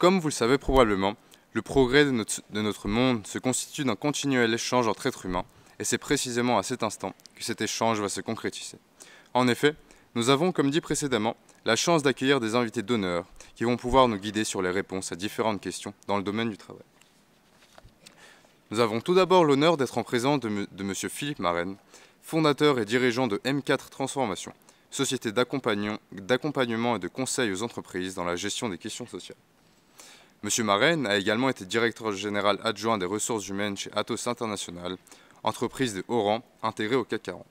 Comme vous le savez probablement, le progrès de notre monde se constitue d'un continuel échange entre êtres humains, et c'est précisément à cet instant que cet échange va se concrétiser. En effet, nous avons, comme dit précédemment, la chance d'accueillir des invités d'honneur qui vont pouvoir nous guider sur les réponses à différentes questions dans le domaine du travail. Nous avons tout d'abord l'honneur d'être en présence de M. Philippe Marraine, fondateur et dirigeant de M4 Transformation, société d'accompagnement et de conseil aux entreprises dans la gestion des questions sociales. M. Marraine a également été directeur général adjoint des ressources humaines chez Atos International, entreprise de haut rang intégrée au CAC 40.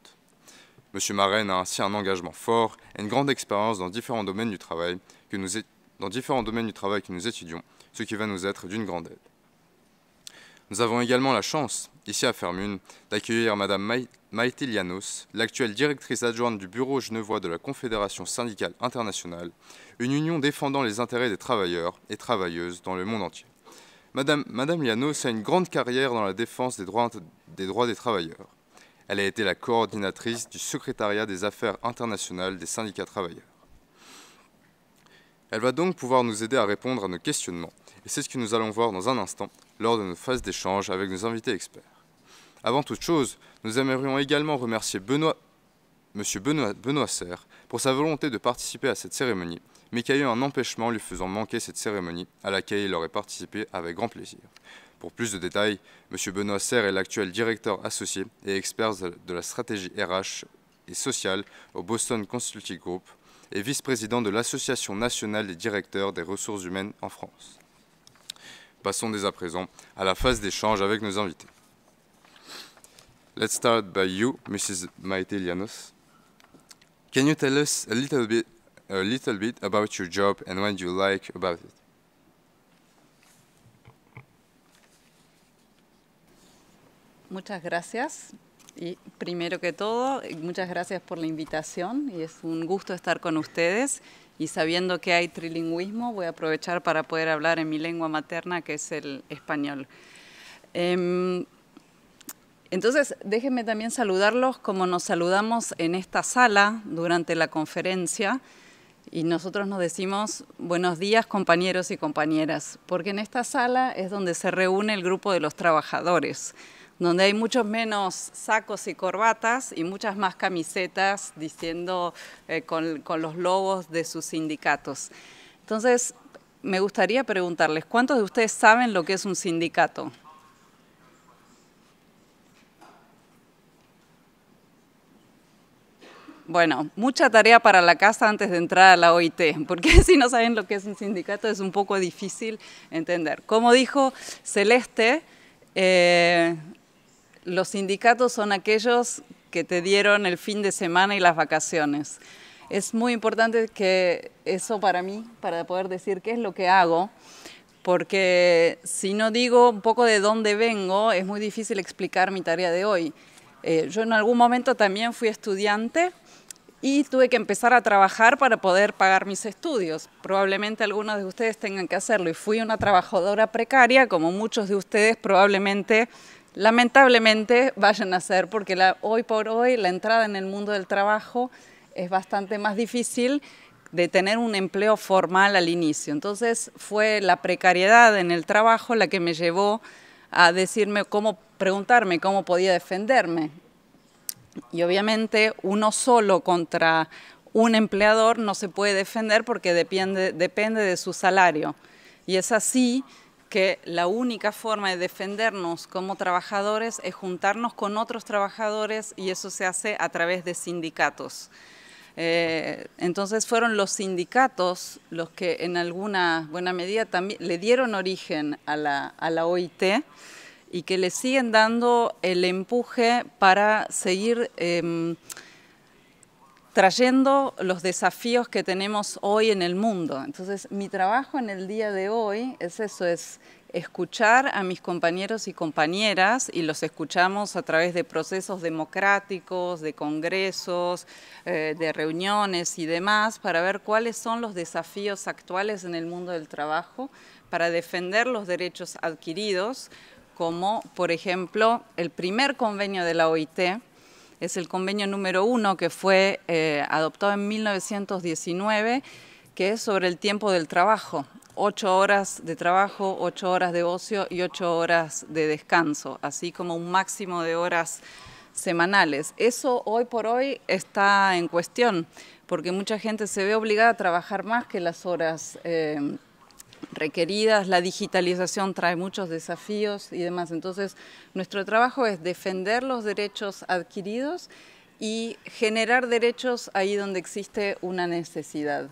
M. Marraine a ainsi un engagement fort et une grande expérience dans différents domaines du travail que nous étudions, ce qui va nous être d'une grande aide. Nous avons également la chance, ici à Fermune, d'accueillir Mme Maïté Llanos, l'actuelle directrice adjointe du bureau genevois de la Confédération syndicale internationale, une union défendant les intérêts des travailleurs et travailleuses dans le monde entier. Madame Llanos a une grande carrière dans la défense des droits des travailleurs. Elle a été la coordinatrice du secrétariat des affaires internationales des syndicats travailleurs. Elle va donc pouvoir nous aider à répondre à nos questionnements, et c'est ce que nous allons voir dans un instant lors de nos phases d'échange avec nos invités experts. Avant toute chose, nous aimerions également remercier M. Benoît Serre pour sa volonté de participer à cette cérémonie, mais qui a eu un empêchement lui faisant manquer cette cérémonie à laquelle il aurait participé avec grand plaisir. Pour plus de détails, M. Benoît Serre est l'actuel directeur associé et expert de la stratégie RH et sociale au Boston Consulting Group et vice-président de l'Association nationale des directeurs des ressources humaines en France. Passons dès à présent à la phase d'échange avec nos invités. Let's start by you, Mrs. Maïté Llanos. Can you tell us a little bit about your job and what you like about it? Muchas gracias. Y primero que todo, muchas gracias por la invitación y es un gusto estar con ustedes. Y sabiendo que hay trilingüismo, voy a aprovechar para poder hablar en mi lengua materna, que es el español. Entonces, déjenme también saludarlos como nos saludamos en esta sala durante la conferencia. Y nosotros nos decimos buenos días, compañeros y compañeras, porque en esta sala es donde se reúne el grupo de los trabajadores, donde hay muchos menos sacos y corbatas y muchas más camisetas diciendo con los logos de sus sindicatos. Entonces, me gustaría preguntarles, ¿cuántos de ustedes saben lo que es un sindicato? Bueno, mucha tarea para la casa antes de entrar a la OIT, porque si no saben lo que es un sindicato es un poco difícil entender. Como dijo Celeste, los sindicatos son aquellos que te dieron el fin de semana y las vacaciones. Es muy importante que eso para mí, para poder decir qué es lo que hago, porque si no digo un poco de dónde vengo, es muy difícil explicar mi tarea de hoy. Yo en algún momento también fui estudiante y tuve que empezar a trabajar para poder pagar mis estudios. Probablemente algunos de ustedes tengan que hacerlo y fui una trabajadora precaria, como muchos de ustedes probablemente, lamentablemente, vayan a hacer, porque hoy por hoy la entrada en el mundo del trabajo es bastante más difícil de tener un empleo formal al inicio. Entonces fue la precariedad en el trabajo la que me llevó a preguntarme cómo podía defenderme. Y obviamente uno solo contra un empleador no se puede defender porque depende de su salario. Y es así que la única forma de defendernos como trabajadores es juntarnos con otros trabajadores y eso se hace a través de sindicatos. Entonces fueron los sindicatos los que en alguna buena medida también le dieron origen a la OIT y que le siguen dando el empuje para seguir trayendo los desafíos que tenemos hoy en el mundo. Entonces, mi trabajo en el día de hoy es eso, es escuchar a mis compañeros y compañeras, y los escuchamos a través de procesos democráticos, de congresos, de reuniones y demás, para ver cuáles son los desafíos actuales en el mundo del trabajo, para defender los derechos adquiridos, como, por ejemplo, el primer convenio de la OIT, es el convenio número 1 que fue adoptado en 1919, que es sobre el tiempo del trabajo. 8 horas de trabajo, 8 horas de ocio y 8 horas de descanso, así como un máximo de horas semanales. Eso hoy por hoy está en cuestión, porque mucha gente se ve obligada a trabajar más que las horas requeridas. La digitalización trae muchos desafíos y demás. Entonces, nuestro trabajo es defender los derechos adquiridos y generar derechos ahí donde existe una necesidad.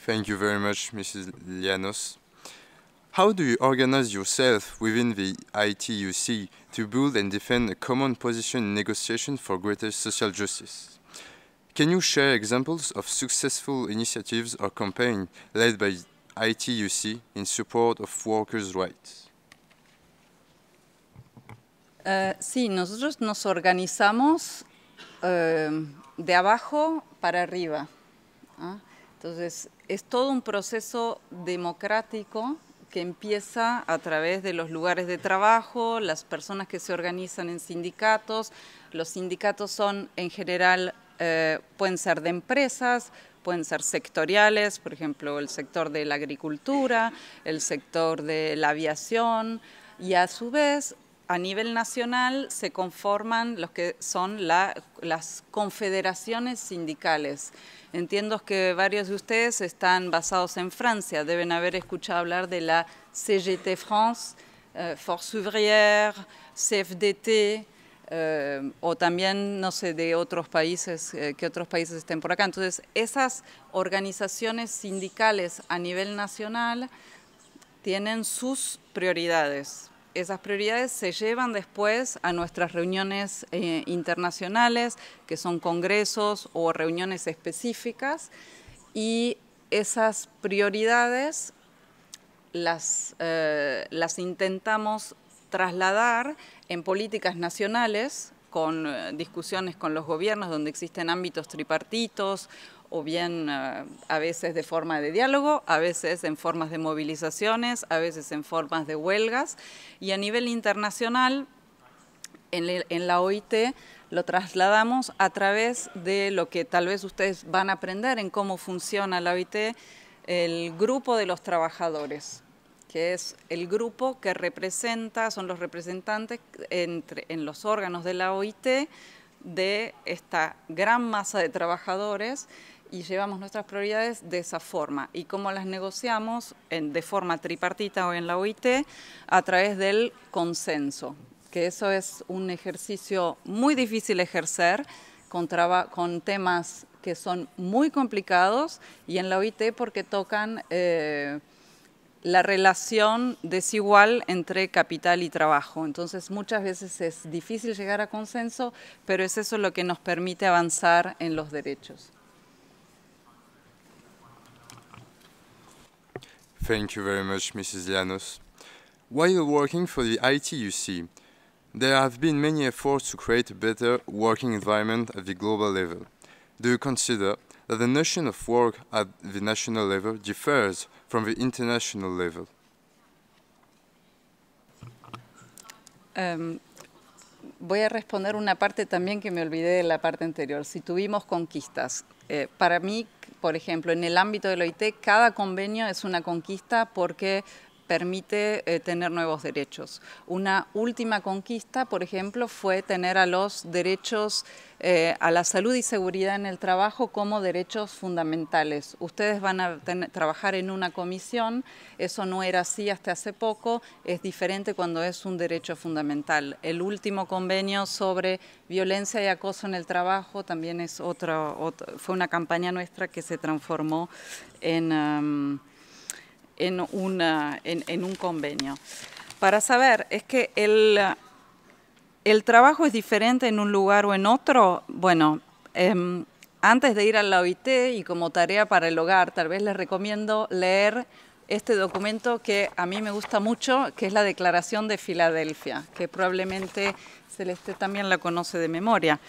Thank you very much, Mrs. Llanos. How do you organize yourself within the ITUC to build and defend a common position in negotiation for greater social justice? Can you share examples of successful initiatives or campaigns led by ITUC in support of workers' rights? Sí, nosotros nos organizamos de abajo para arriba. Entonces, es todo un proceso democrático que empieza a través de los lugares de trabajo, las personas que se organizan en sindicatos. Los sindicatos son, en general, pueden ser de empresas, pueden ser sectoriales, por ejemplo, el sector de la agricultura, el sector de la aviación, y a su vez, a nivel nacional se conforman los que son las confederaciones sindicales. Entiendo que varios de ustedes están basados en Francia, deben haber escuchado hablar de la CGT France, Force Ouvrière, CFDT, o también, no sé, de otros países, que otros países estén por acá. Entonces, esas organizaciones sindicales a nivel nacional tienen sus prioridades. Esas prioridades se llevan después a nuestras reuniones internacionales, que son congresos o reuniones específicas, y esas prioridades las intentamos trasladar en políticas nacionales, con discusiones con los gobiernos donde existen ámbitos tripartitos, o bien a veces de forma de diálogo, a veces en formas de movilizaciones, a veces en formas de huelgas. Y a nivel internacional, en la OIT, lo trasladamos a través de lo que tal vez ustedes van a aprender en cómo funciona la OIT, el grupo de los trabajadores, que es el grupo que representa, son los representantes en los órganos de la OIT de esta gran masa de trabajadores, y llevamos nuestras prioridades de esa forma. Y cómo las negociamos de forma tripartita o en la OIT a través del consenso, que eso es un ejercicio muy difícil de ejercer con temas que son muy complicados, y en la OIT porque tocan la relación desigual entre capital y trabajo. Entonces, muchas veces es difícil llegar a consenso, pero es eso lo que nos permite avanzar en los derechos. Thank you very much, Mrs. Llanos. While working for the ITUC, there have been many efforts to create a better working environment at the global level. Do you consider that the notion of work at the national level differs from the international level? Voy a responder una parte también que me olvidé de la parte anterior. Si tuvimos conquistas. Para mí, por ejemplo, en el ámbito del OIT, cada convenio es una conquista porque permite tener nuevos derechos. Una última conquista, por ejemplo, fue tener a los derechos a la salud y seguridad en el trabajo como derechos fundamentales. Ustedes van a trabajar en una comisión, eso no era así hasta hace poco, es diferente cuando es un derecho fundamental. El último convenio sobre violencia y acoso en el trabajo también es fue una campaña nuestra que se transformó en un convenio. Para saber, es que el trabajo es diferente en un lugar o en otro. Bueno, antes de ir a la OIT y como tarea para el hogar, tal vez les recomiendo leer este documento que a mí me gusta mucho, que es la Declaración de Filadelfia, que probablemente Celeste también la conoce de memoria.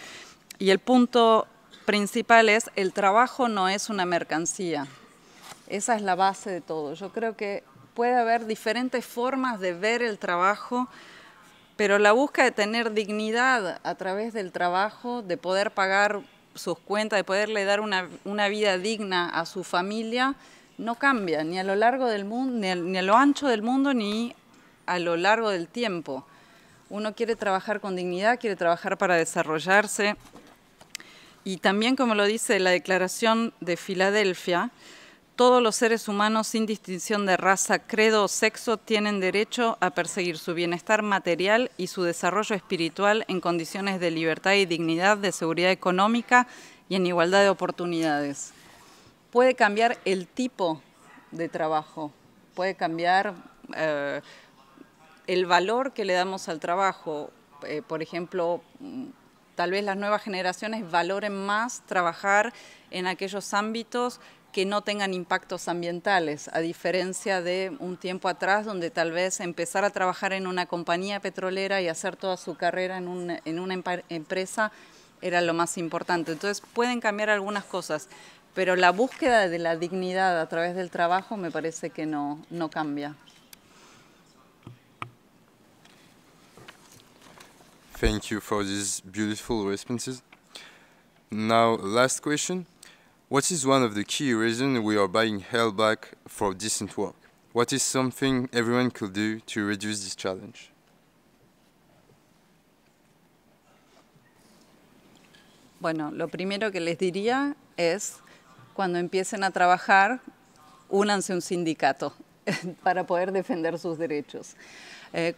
Y el punto principal es: el trabajo no es una mercancía. Esa es la base de todo. Yo creo que puede haber diferentes formas de ver el trabajo, Pero la búsqueda de tener dignidad a través del trabajo, de poder pagar sus cuentas, de poderle dar una vida digna a su familia, no cambia ni a lo largo del mundo, ni a lo ancho del mundo, ni a lo largo del tiempo. Uno quiere trabajar con dignidad, quiere trabajar para desarrollarse. Y también, como lo dice la Declaración de Filadelfia, todos los seres humanos, sin distinción de raza, credo o sexo, tienen derecho a perseguir su bienestar material y su desarrollo espiritual en condiciones de libertad y dignidad, de seguridad económica y en igualdad de oportunidades. Puede cambiar el tipo de trabajo, puede cambiar el valor que le damos al trabajo. Por ejemplo, tal vez las nuevas generaciones valoren más trabajar en aquellos ámbitos que no tengan impactos ambientales, a diferencia de un tiempo atrás donde tal vez empezar a trabajar en una compañía petrolera y hacer toda su carrera en una empresa era lo más importante. Entonces pueden cambiar algunas cosas, pero la búsqueda de la dignidad a través del trabajo me parece que no cambia. Thank you for these beautiful responses. Now, last question. What is one of the key reasons we are being held back for decent work? What is something everyone could do to reduce this challenge? Bueno, lo primero que les diría es, cuando empiecen a trabajar, únanse a un sindicato para poder defender sus derechos.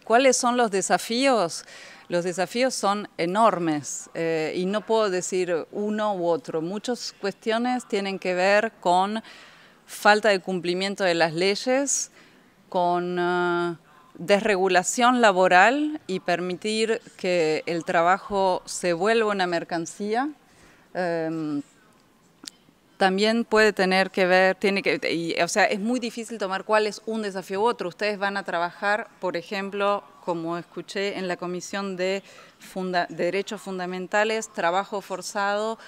¿Cuáles son los desafíos? Los desafíos son enormes y no puedo decir uno u otro. Muchas cuestiones tienen que ver con falta de cumplimiento de las leyes, con desregulación laboral y permitir que el trabajo se vuelva una mercancía. También puede tener que ver, o sea, es muy difícil tomar cuál es un desafío u otro. Ustedes van a trabajar, por ejemplo, como escuché en la Comisión de Derechos Fundamentales, trabajo forzado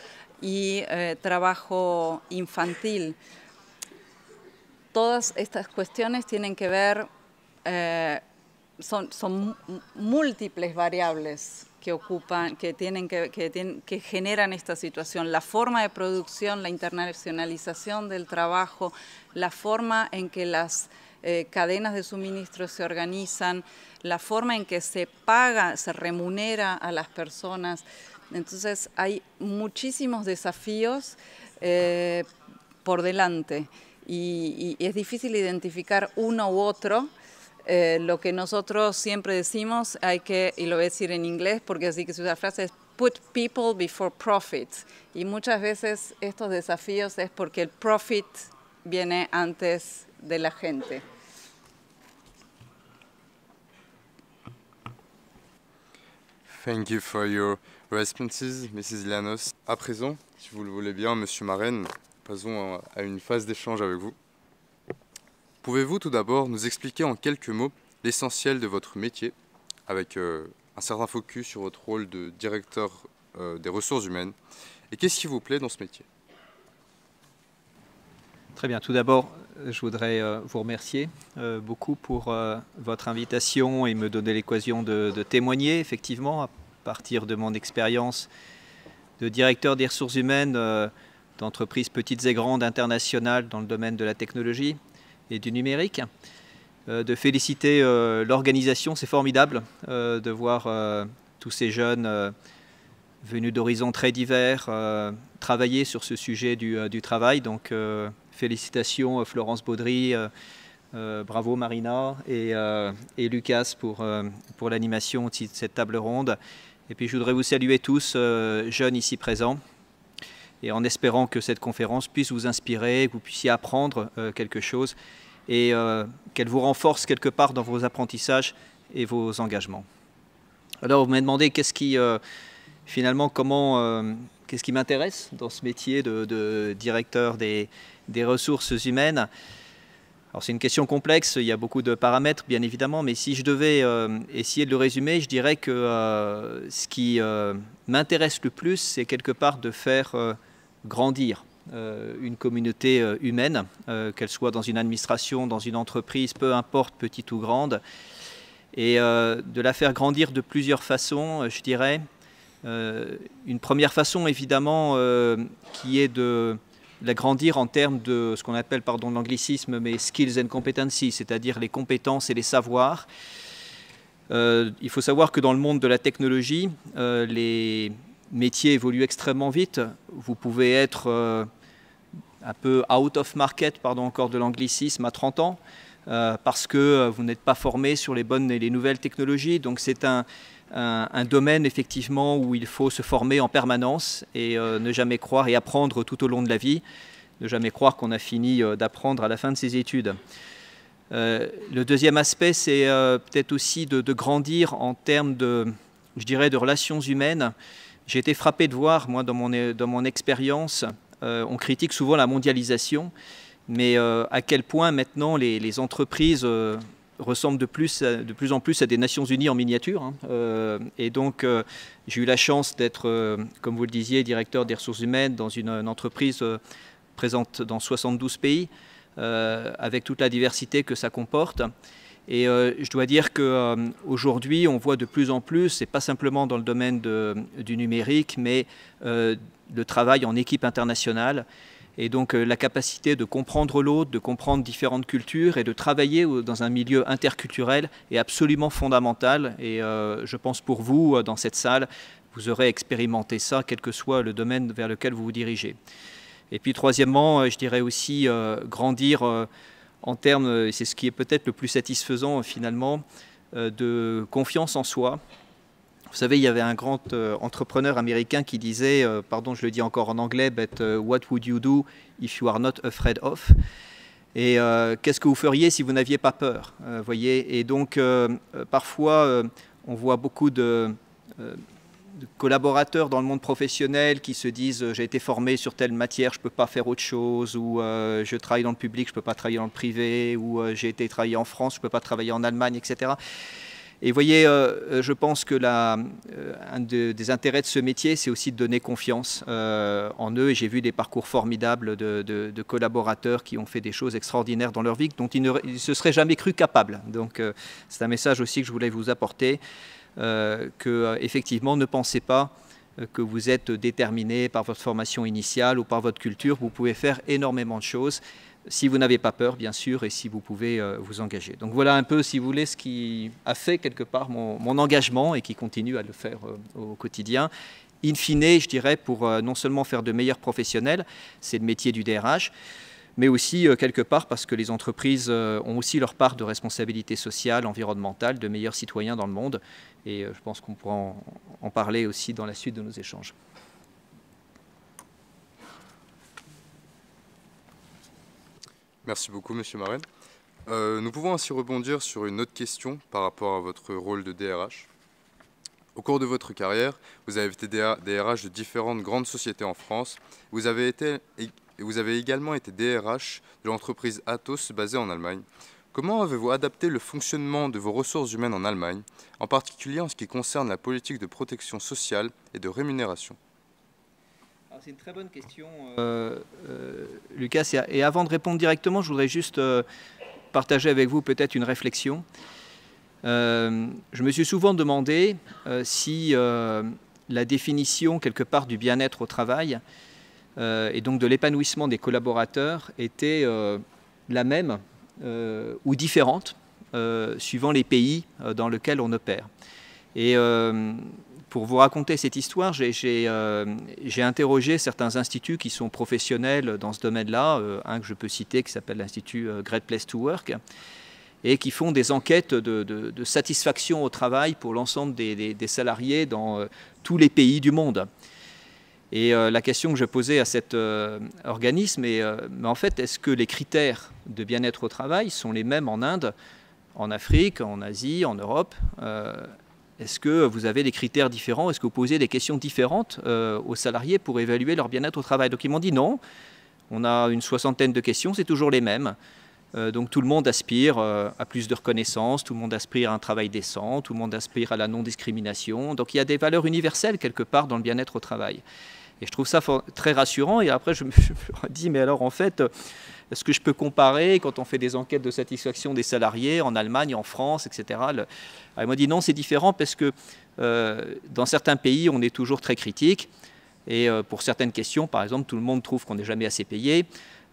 y trabajo infantil. Todas estas cuestiones tienen que ver, son múltiples variables que generan esta situación. La forma de producción, la internacionalización del trabajo, la forma en que las cadenas de suministro se organizan, la forma en que se paga, se remunera a las personas. Entonces hay muchísimos desafíos por delante y es difícil identificar uno u otro. Lo que nosotros siempre decimos, y lo voy a decir en inglés porque así que se usa la frase, es put people before profit. Y muchas veces estos desafíos es porque el profit viene antes de la gente. Thank you for your responses, Mrs. Llanos. À présent, si vous le voulez bien, Monsieur Marraine, passons à une phase d'échange avec vous. Pouvez-vous tout d'abord nous expliquer en quelques mots l'essentiel de votre métier, avec un certain focus sur votre rôle de directeur des ressources humaines, et qu'est-ce qui vous plaît dans ce métier? Très bien, tout d'abord, je voudrais vous remercier beaucoup pour votre invitation et me donner l'occasion de témoigner, effectivement, à partir de mon expérience de directeur des ressources humaines d'entreprises petites et grandes internationales dans le domaine de la technologie et du numérique. De féliciter l'organisation, c'est formidable de voir tous ces jeunes venus d'horizons très divers travailler sur ce sujet du travail. Donc félicitations Florence Baudry, bravo Marina et Lucas pour l'animation de cette table ronde. Et puis je voudrais vous saluer tous, jeunes ici présents, et en espérant que cette conférence puisse vous inspirer, que vous puissiez apprendre quelque chose et qu'elle vous renforce quelque part dans vos apprentissages et vos engagements. Alors vous m'avez demandé qu'est-ce qui m'intéresse dans ce métier de directeur des ressources humaines. Alors c'est une question complexe, il y a beaucoup de paramètres bien évidemment, mais si je devais essayer de le résumer, je dirais que ce qui m'intéresse le plus, c'est quelque part de faire grandir une communauté humaine, qu'elle soit dans une administration, dans une entreprise, peu importe, petite ou grande. et de la faire grandir de plusieurs façons, je dirais. Une première façon, évidemment, qui est de l'agrandir en termes de ce qu'on appelle, pardon l'anglicisme, mais skills and competencies, c'est-à-dire les compétences et les savoirs. Il faut savoir que dans le monde de la technologie, les métiers évoluent extrêmement vite. Vous pouvez être un peu out of market, pardon encore de l'anglicisme, à 30 ans, parce que vous n'êtes pas formé sur les bonnes et les nouvelles technologies. Donc c'est un domaine effectivement où il faut se former en permanence et ne jamais croire et apprendre tout au long de la vie, ne jamais croire qu'on a fini d'apprendre à la fin de ses études. Le deuxième aspect, c'est peut-être aussi de grandir en termes de, je dirais, de relations humaines. J'ai été frappé de voir, moi, dans mon expérience, on critique souvent la mondialisation, mais à quel point maintenant les entreprises ressemblent de plus en plus à des Nations Unies en miniature. Hein. Et donc, j'ai eu la chance d'être, comme vous le disiez, directeur des ressources humaines dans une entreprise présente dans 72 pays, avec toute la diversité que ça comporte. Et je dois dire qu'aujourd'hui, on voit de plus en plus, et pas simplement dans le domaine du numérique, mais le travail en équipe internationale. Et donc la capacité de comprendre l'autre, de comprendre différentes cultures et de travailler dans un milieu interculturel est absolument fondamentale. Et je pense pour vous, dans cette salle, vous aurez expérimenté ça, quel que soit le domaine vers lequel vous vous dirigez. Et puis troisièmement, je dirais aussi grandir en termes, c'est ce qui est peut-être le plus satisfaisant finalement, de confiance en soi. Vous savez, il y avait un grand entrepreneur américain qui disait, pardon, je le dis encore en anglais, but what would you do if you are not afraid of? Et qu'est-ce que vous feriez si vous n'aviez pas peur? Voyez. Et donc, parfois, on voit beaucoup de collaborateurs dans le monde professionnel qui se disent j'ai été formé sur telle matière, je ne peux pas faire autre chose, ou je travaille dans le public, je ne peux pas travailler dans le privé, ou j'ai été travailler en France, je ne peux pas travailler en Allemagne, etc. Et vous voyez, je pense que un des intérêts de ce métier, c'est aussi de donner confiance en eux. Et j'ai vu des parcours formidables de collaborateurs qui ont fait des choses extraordinaires dans leur vie, dont ils ne se seraient jamais cru capables. Donc c'est un message aussi que je voulais vous apporter, que effectivement, ne pensez pas que vous êtes déterminé par votre formation initiale ou par votre culture. Vous pouvez faire énormément de choses, si vous n'avez pas peur, bien sûr, et si vous pouvez vous engager. Donc voilà un peu, si vous voulez, ce qui a fait quelque part mon engagement et qui continue à le faire au quotidien. In fine, je dirais, pour non seulement faire de meilleurs professionnels, c'est le métier du DRH, mais aussi quelque part parce que les entreprises ont aussi leur part de responsabilité sociale, environnementale, de meilleurs citoyens dans le monde. Et je pense qu'on pourra en parler aussi dans la suite de nos échanges. Merci beaucoup, Monsieur Marel. Nous pouvons ainsi rebondir sur une autre question par rapport à votre rôle de DRH. Au cours de votre carrière, vous avez été DRH de différentes grandes sociétés en France. Vous avez également été DRH de l'entreprise Atos basée en Allemagne. Comment avez-vous adapté le fonctionnement de vos ressources humaines en Allemagne, en particulier en ce qui concerne la politique de protection sociale et de rémunération ? C'est une très bonne question, Lucas. Et avant de répondre directement, je voudrais juste partager avec vous peut-être une réflexion. Je me suis souvent demandé si la définition, quelque part, du bien-être au travail et donc de l'épanouissement des collaborateurs était la même ou différente suivant les pays dans lesquels on opère. Et pour vous raconter cette histoire, j'ai interrogé certains instituts qui sont professionnels dans ce domaine-là, un que je peux citer qui s'appelle l'Institut Great Place to Work, et qui font des enquêtes de satisfaction au travail pour l'ensemble des salariés dans tous les pays du monde. Et la question que je posais à cet organisme est, mais en fait, est-ce que les critères de bien-être au travail sont les mêmes en Inde, en Afrique, en Asie, en Europe? Est-ce que vous avez des critères différents? Est-ce que vous posez des questions différentes aux salariés pour évaluer leur bien-être au travail? Donc ils m'ont dit non, on a une 60aine de questions, c'est toujours les mêmes. Donc tout le monde aspire à plus de reconnaissance, tout le monde aspire à un travail décent, tout le monde aspire à la non-discrimination. Donc il y a des valeurs universelles quelque part dans le bien-être au travail. Et je trouve ça très rassurant. Et après je me dis, mais alors en fait, Est-ce que je peux comparer quand on fait des enquêtes de satisfaction des salariés en Allemagne, en France, etc. Alors, il m'a dit non, c'est différent parce que dans certains pays, on est toujours très critique. Et pour certaines questions, par exemple, tout le monde trouve qu'on n'est jamais assez payé.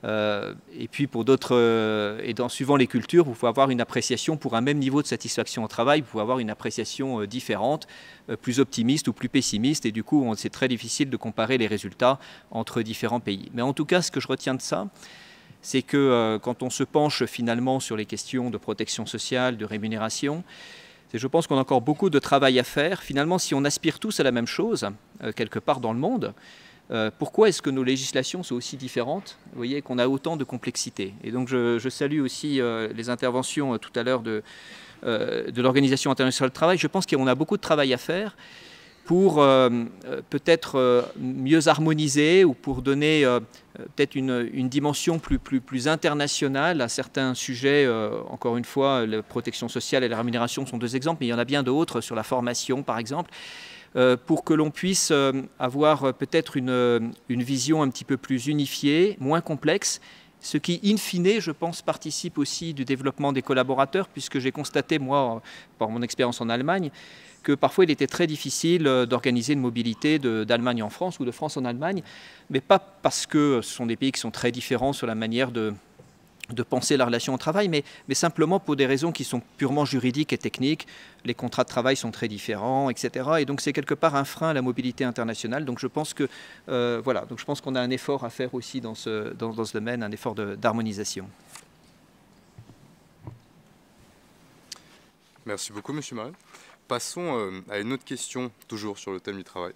Et puis pour d'autres, suivant les cultures, vous pouvez avoir une appréciation pour un même niveau de satisfaction au travail, vous pouvez avoir une appréciation différente, plus optimiste ou plus pessimiste, et du coup c'est très difficile de comparer les résultats entre différents pays. Mais en tout cas, ce que je retiens de ça, c'est que quand on se penche finalement sur les questions de protection sociale, de rémunération, je pense qu'on a encore beaucoup de travail à faire. Finalement, si on aspire tous à la même chose, quelque part dans le monde, pourquoi est-ce que nos législations sont aussi différentes? Vous voyez qu'on a autant de complexité. Et donc je salue aussi les interventions tout à l'heure de l'Organisation internationale du travail. Je pense qu'on a beaucoup de travail à faire pour peut-être mieux harmoniser ou pour donner peut-être une dimension plus internationale à certains sujets. Encore une fois, la protection sociale et la rémunération sont deux exemples, mais il y en a bien d'autres, sur la formation par exemple, pour que l'on puisse avoir peut-être une vision un petit peu plus unifiée, moins complexe, ce qui, in fine, je pense, participe aussi du développement des collaborateurs, puisque j'ai constaté, moi, par mon expérience en Allemagne, que parfois il était très difficile d'organiser une mobilité d'Allemagne en France ou de France en Allemagne, mais pas parce que ce sont des pays qui sont très différents sur la manière de penser la relation au travail, mais simplement pour des raisons qui sont purement juridiques et techniques. Les contrats de travail sont très différents, etc. Et donc c'est quelque part un frein à la mobilité internationale. Donc je pense que voilà, donc je pense qu'on a un effort à faire aussi dans ce domaine, un effort d'harmonisation. Merci beaucoup, Monsieur Marais. Passons à une autre question, toujours sur le thème du travail.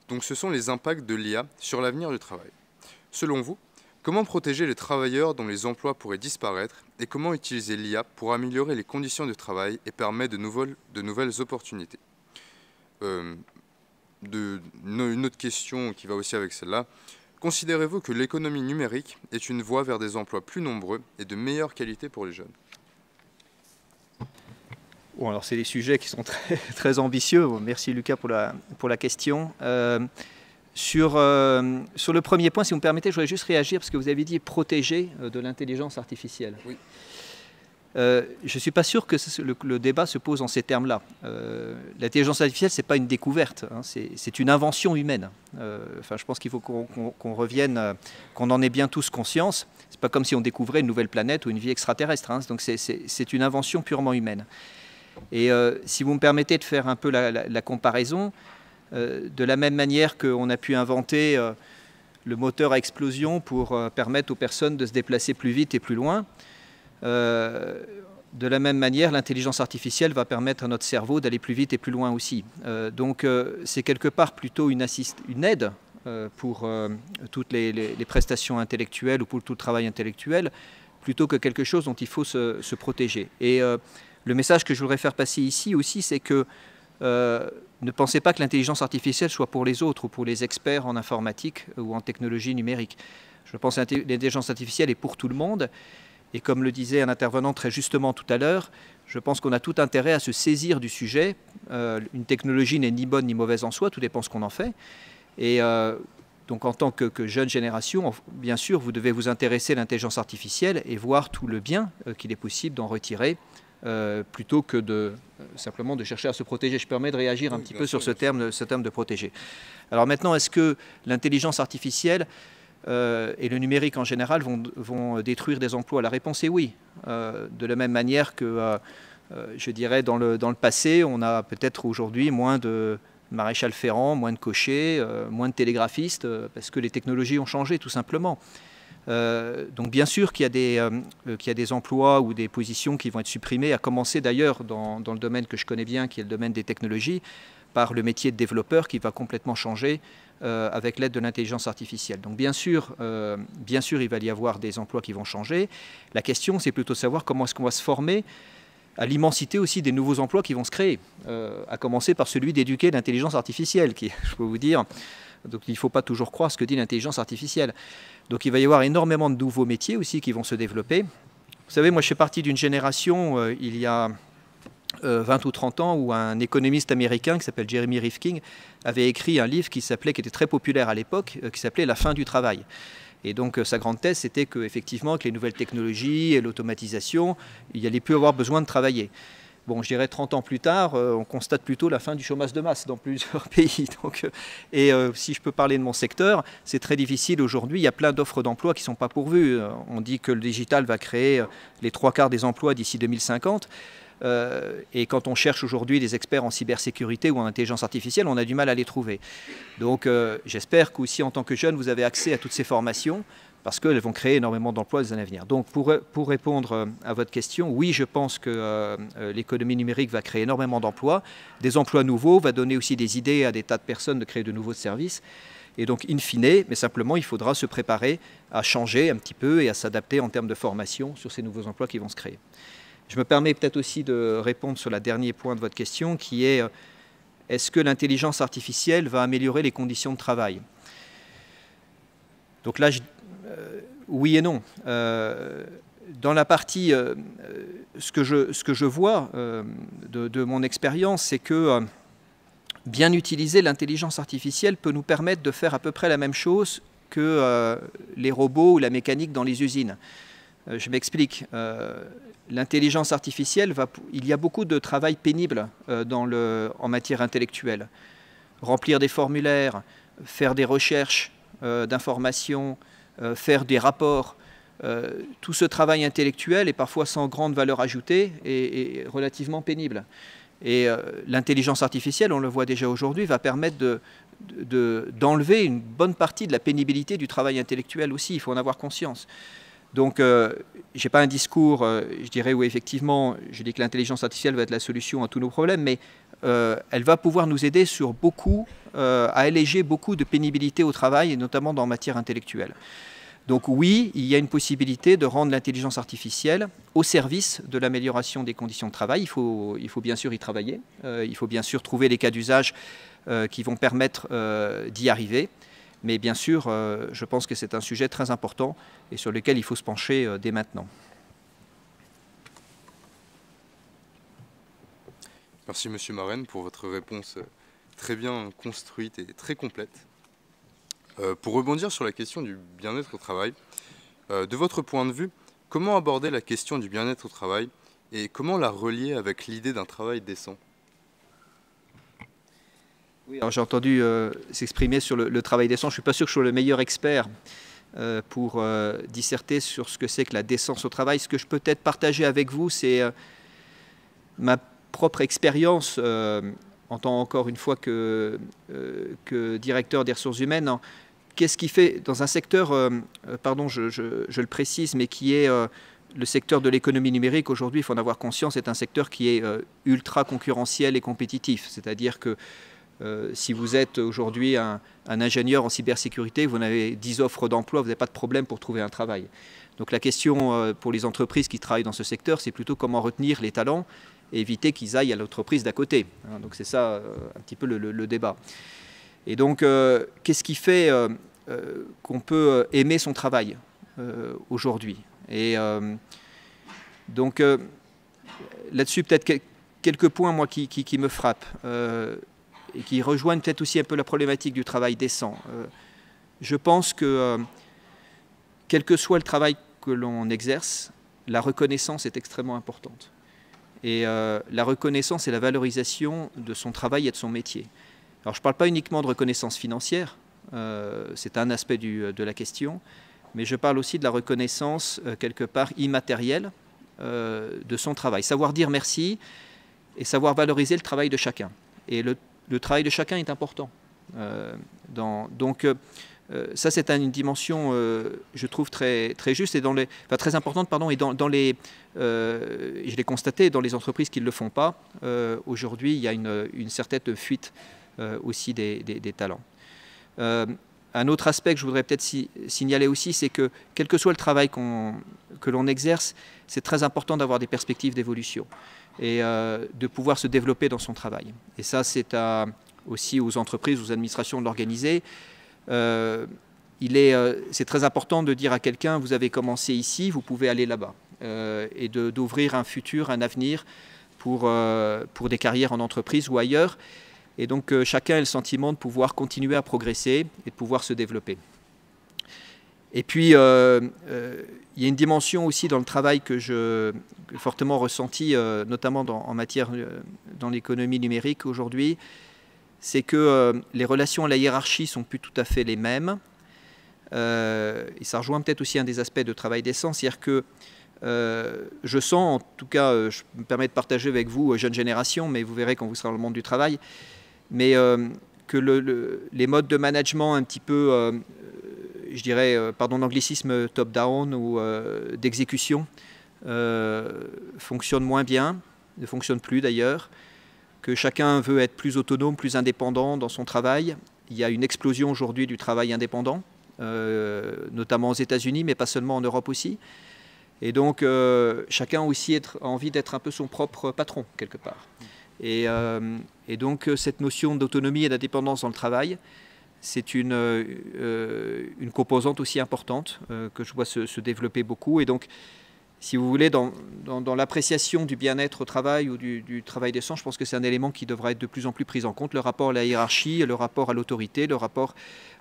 Donc ce sont les impacts de l'IA sur l'avenir du travail. Selon vous, comment protéger les travailleurs dont les emplois pourraient disparaître et comment utiliser l'IA pour améliorer les conditions de travail et permettre de nouvelles opportunités? Une autre question qui va aussi avec celle-là. Considérez-vous que l'économie numérique est une voie vers des emplois plus nombreux et de meilleure qualité pour les jeunes? Bon, alors c'est des sujets qui sont très ambitieux. Merci Lucas pour la question. Sur le premier point, si vous me permettez, je voudrais juste réagir parce que vous avez dit protéger de l'intelligence artificielle. Oui. Je ne suis pas sûr que le débat se pose en ces termes-là. L'intelligence artificielle, ce n'est pas une découverte, hein, c'est une invention humaine. Enfin, je pense qu'il faut qu'on revienne, qu'on en ait bien tous conscience. Ce n'est pas comme si on découvrait une nouvelle planète ou une vie extraterrestre. Hein, donc c'est une invention purement humaine. Et si vous me permettez de faire un peu la comparaison, de la même manière qu'on a pu inventer le moteur à explosion pour permettre aux personnes de se déplacer plus vite et plus loin, de la même manière, l'intelligence artificielle va permettre à notre cerveau d'aller plus vite et plus loin aussi. Donc c'est quelque part plutôt une aide pour toutes les prestations intellectuelles ou pour tout le travail intellectuel, plutôt que quelque chose dont il faut se protéger. Et le message que je voudrais faire passer ici aussi, c'est que ne pensez pas que l'intelligence artificielle soit pour les autres ou pour les experts en informatique ou en technologie numérique. Je pense que l'intelligence artificielle est pour tout le monde. Et comme le disait un intervenant très justement tout à l'heure, je pense qu'on a tout intérêt à se saisir du sujet. Une technologie n'est ni bonne ni mauvaise en soi, tout dépend ce qu'on en fait. Et donc en tant que jeune génération, bien sûr, vous devez vous intéresser à l'intelligence artificielle et voir tout le bien qu'il est possible d'en retirer. Plutôt que simplement de chercher à se protéger. Je permets de réagir un petit peu sur ce terme de protéger. Alors maintenant, est-ce que l'intelligence artificielle et le numérique en général vont détruire des emplois? La réponse est oui. De la même manière que, je dirais, dans le passé, on a peut-être aujourd'hui moins de maréchal ferrant, moins de cochers, moins de télégraphistes, parce que les technologies ont changé tout simplement. Donc bien sûr qu'il y a des emplois ou des positions qui vont être supprimées, à commencer d'ailleurs dans le domaine que je connais bien, qui est le domaine des technologies, par le métier de développeur qui va complètement changer avec l'aide de l'intelligence artificielle. Donc bien sûr, il va y avoir des emplois qui vont changer. La question, c'est plutôt de savoir comment est-ce qu'on va se former à l'immensité aussi des nouveaux emplois qui vont se créer, à commencer par celui d'éduquer l'intelligence artificielle, qui, je peux vous dire, donc il ne faut pas toujours croire ce que dit l'intelligence artificielle. Donc il va y avoir énormément de nouveaux métiers aussi qui vont se développer. Vous savez, moi je fais partie d'une génération, il y a 20 ou 30 ans, où un économiste américain qui s'appelle Jeremy Rifkin avait écrit un livre qui était très populaire à l'époque, qui s'appelait « La fin du travail ». Et donc sa grande thèse, c'était qu'effectivement, avec les nouvelles technologies et l'automatisation, il n'y allait plus avoir besoin de travailler. Bon, je dirais 30 ans plus tard, on constate plutôt la fin du chômage de masse dans plusieurs pays. Donc, si je peux parler de mon secteur, c'est très difficile aujourd'hui. Il y a plein d'offres d'emploi qui ne sont pas pourvues. On dit que le digital va créer les 3/4 des emplois d'ici 2050. Et quand on cherche aujourd'hui des experts en cybersécurité ou en intelligence artificielle, on a du mal à les trouver. Donc j'espère qu'aussi en tant que jeune, vous avez accès à toutes ces formations parce qu'elles vont créer énormément d'emplois les années à venir. Donc pour répondre à votre question, oui, je pense que l'économie numérique va créer énormément d'emplois, des emplois nouveaux, va donner aussi des idées à des tas de personnes de créer de nouveaux services. Et donc, in fine, mais simplement, il faudra se préparer à changer un petit peu et à s'adapter en termes de formation sur ces nouveaux emplois qui vont se créer. Je me permets peut-être aussi de répondre sur le dernier point de votre question, qui est est-ce que l'intelligence artificielle va améliorer les conditions de travail? Donc là, oui et non. Dans la partie, ce que je vois de mon expérience, c'est que bien utiliser l'intelligence artificielle peut nous permettre de faire à peu près la même chose que les robots ou la mécanique dans les usines. Je m'explique. L'intelligence artificielle, il y a beaucoup de travail pénible en matière intellectuelle. Remplir des formulaires, faire des recherches d'informations, faire des rapports. Tout ce travail intellectuel est parfois sans grande valeur ajoutée et relativement pénible. Et l'intelligence artificielle, on le voit déjà aujourd'hui, va permettre d'enlever une bonne partie de la pénibilité du travail intellectuel aussi, il faut en avoir conscience. Donc, je n'ai pas un discours, je dirais, où effectivement, je dis que l'intelligence artificielle va être la solution à tous nos problèmes, mais elle va pouvoir nous aider sur à alléger beaucoup de pénibilité au travail, et notamment en matière intellectuelle. Donc oui, il y a une possibilité de rendre l'intelligence artificielle au service de l'amélioration des conditions de travail. Il faut bien sûr y travailler, il faut bien sûr trouver les cas d'usage qui vont permettre d'y arriver. Mais bien sûr, je pense que c'est un sujet très important et sur lequel il faut se pencher dès maintenant. Merci Monsieur Marraine pour votre réponse très bien construite et très complète. Pour rebondir sur la question du bien-être au travail, de votre point de vue, comment aborder la question du bien-être au travail et comment la relier avec l'idée d'un travail décent? Oui, alors j'ai entendu s'exprimer sur le travail décent. Je ne suis pas sûr que je sois le meilleur expert pour disserter sur ce que c'est que la décence au travail. Ce que je peux peut-être partager avec vous, c'est ma propre expérience en tant encore une fois que directeur des ressources humaines. Qu'est-ce qui fait dans un secteur, pardon, je le précise, mais qui est le secteur de l'économie numérique aujourd'hui, il faut en avoir conscience, c'est un secteur qui est ultra concurrentiel et compétitif. C'est-à-dire que si vous êtes aujourd'hui un ingénieur en cybersécurité, vous avez 10 offres d'emploi, vous n'avez pas de problème pour trouver un travail. Donc la question pour les entreprises qui travaillent dans ce secteur, c'est plutôt comment retenir les talents et éviter qu'ils aillent à l'entreprise d'à côté. Donc c'est ça un petit peu le débat. Et donc qu'est-ce qui fait qu'on peut aimer son travail aujourd'hui? Et donc là-dessus, peut-être quelques points moi, qui me frappent et qui rejoignent peut-être aussi un peu la problématique du travail décent. Je pense que quel que soit le travail que l'on exerce, la reconnaissance est extrêmement importante. Et la reconnaissance et la valorisation de son travail et de son métier. Alors je ne parle pas uniquement de reconnaissance financière, c'est un aspect de la question, mais je parle aussi de la reconnaissance quelque part immatérielle de son travail. Savoir dire merci et savoir valoriser le travail de chacun. Et le travail de chacun est important. Donc ça c'est une dimension, je trouve, très juste et très importante, pardon, et je l'ai constaté dans les entreprises qui ne le font pas. Aujourd'hui, il y a une certaine fuite aussi des talents. Un autre aspect que je voudrais peut-être signaler aussi, c'est que quel que soit le travail que l'on exerce, c'est très important d'avoir des perspectives d'évolution et de pouvoir se développer dans son travail. Et ça, c'est aussi aux entreprises, aux administrations de l'organiser. C'est très important de dire à quelqu'un, vous avez commencé ici, vous pouvez aller là-bas. Et d'ouvrir un futur, un avenir pour des carrières en entreprise ou ailleurs. Et donc chacun a le sentiment de pouvoir continuer à progresser et de pouvoir se développer. Et puis, il y a une dimension aussi dans le travail que j'ai fortement ressenti, notamment en matière dans l'économie numérique aujourd'hui, c'est que les relations à la hiérarchie sont plus tout à fait les mêmes. Et ça rejoint peut-être aussi un des aspects de travail décent, c'est-à-dire que je sens, en tout cas, je me permets de partager avec vous, jeune génération, mais vous verrez quand vous serez dans le monde du travail, mais que les modes de management un petit peu, je dirais, pardon l'anglicisme top-down ou d'exécution, fonctionnent moins bien, ne fonctionnent plus d'ailleurs, que chacun veut être plus autonome, plus indépendant dans son travail. Il y a une explosion aujourd'hui du travail indépendant, notamment aux États-Unis, mais pas seulement en Europe aussi. Et donc, chacun aussi a envie d'être un peu son propre patron, quelque part. Et donc, cette notion d'autonomie et d'indépendance dans le travail, c'est une composante aussi importante que je vois se développer beaucoup. Et donc, si vous voulez, dans l'appréciation du bien-être au travail ou du travail décent, je pense que c'est un élément qui devra être de plus en plus pris en compte. Le rapport à la hiérarchie, le rapport à l'autorité, le rapport,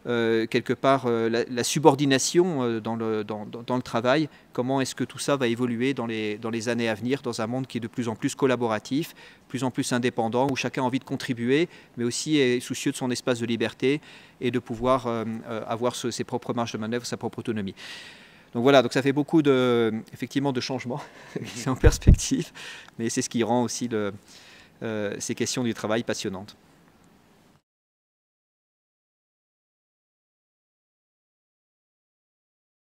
quelque part, la subordination dans le travail. Comment est-ce que tout ça va évoluer dans les années à venir, dans un monde qui est de plus en plus collaboratif, de plus en plus indépendant, où chacun a envie de contribuer, mais aussi est soucieux de son espace de liberté et de pouvoir avoir ses propres marges de manœuvre, sa propre autonomie. Donc voilà, donc ça fait beaucoup effectivement de changements qui sont en perspective, mais c'est ce qui rend aussi ces questions du travail passionnantes.